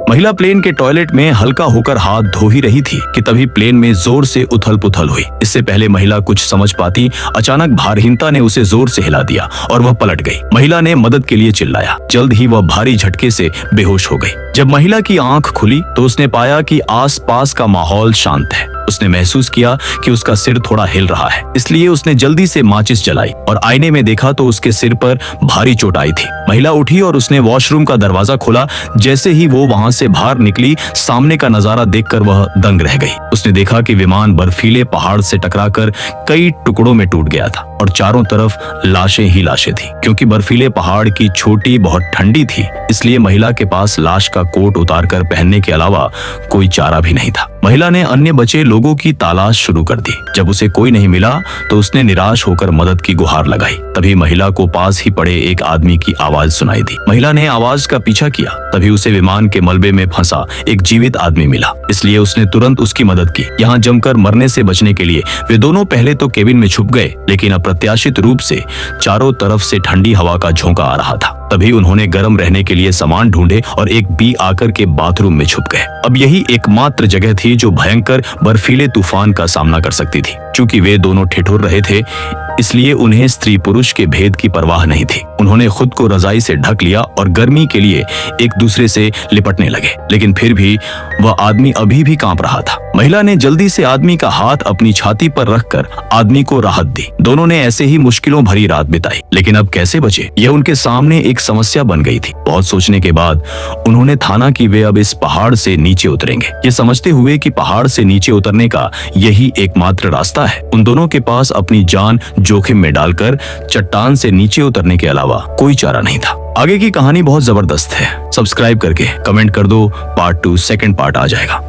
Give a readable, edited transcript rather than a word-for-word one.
महिला प्लेन के टॉयलेट में हल्का होकर हाथ धो ही रही थी कि तभी प्लेन में जोर से उथल पुथल हुई। इससे पहले महिला कुछ समझ पाती, अचानक भारहीनता ने उसे जोर से हिला दिया और वह पलट गई। महिला ने मदद के लिए चिल्लाया। जल्द ही वह भारी झटके से बेहोश हो गई। जब महिला की आंख खुली तो उसने पाया कि आसपास का माहौल शांत है। उसने महसूस किया कि उसका सिर थोड़ा हिल रहा है, इसलिए उसने जल्दी से माचिस जलाई और आईने में देखा तो उसके सिर पर भारी चोट आई थी। महिला उठी और उसने वॉशरूम का दरवाजा खोला। जैसे ही वो वहां से बाहर निकली, सामने का नजारा देखकर वह दंग रह गई। उसने देखा कि विमान बर्फीले पहाड़ से टकराकर कई टुकड़ों में टूट गया था और चारों तरफ लाशें ही लाशें थी। क्योंकि बर्फीले पहाड़ की चोटी बहुत ठंडी थी, इसलिए महिला के पास लाश का कोट उतारकर पहनने के अलावा कोई चारा भी नहीं था। महिला ने अन्य बचे लोगों की तलाश शुरू कर दी। जब उसे कोई नहीं मिला तो उसने निराश होकर मदद की गुहार लगाई। तभी महिला को पास ही पड़े एक आदमी की आवाज सुनाई दी। महिला ने आवाज का पीछा किया। तभी उसे विमान के मलबे में फंसा एक जीवित आदमी मिला, इसलिए उसने तुरंत उसकी मदद की। यहाँ जमकर मरने से बचने के लिए वे दोनों पहले तो केबिन में छुप गए, लेकिन अप्रत्याशित रूप से चारों तरफ से ठंडी हवा का झोंका आ रहा था। तभी उन्होंने गर्म रहने के लिए सामान ढूंढे और एक बी आकर के बाथरूम में छुप गए। अब यही एकमात्र जगह थी जो भयंकर बर्फीले तूफान का सामना कर सकती थी। चूंकि वे दोनों ठिठुर रहे थे, इसलिए उन्हें स्त्री पुरुष के भेद की परवाह नहीं थी। उन्होंने खुद को रजाई से ढक लिया और गर्मी के लिए एक दूसरे से लिपटने लगे, लेकिन फिर भी वह आदमी अभी भी कांप रहा था। महिला ने जल्दी से आदमी का हाथ अपनी छाती पर रखकर आदमी को राहत दी। दोनों ने ऐसे ही मुश्किलों भरी रात बिताई, लेकिन अब कैसे बचे, यह उनके सामने एक समस्या बन गई थी। बहुत सोचने के बाद उन्होंने ठाना कि वे अब इस पहाड़ से नीचे उतरेंगे, ये समझते हुए कि पहाड़ से नीचे उतरने का यही एकमात्र रास्ता है। उन दोनों के पास अपनी जान जोखिम में डालकर चट्टान से नीचे उतरने के अलावा कोई चारा नहीं था। आगे की कहानी बहुत जबरदस्त है। सब्सक्राइब करके कमेंट कर दो, पार्ट 2 सेकंड पार्ट आ जाएगा।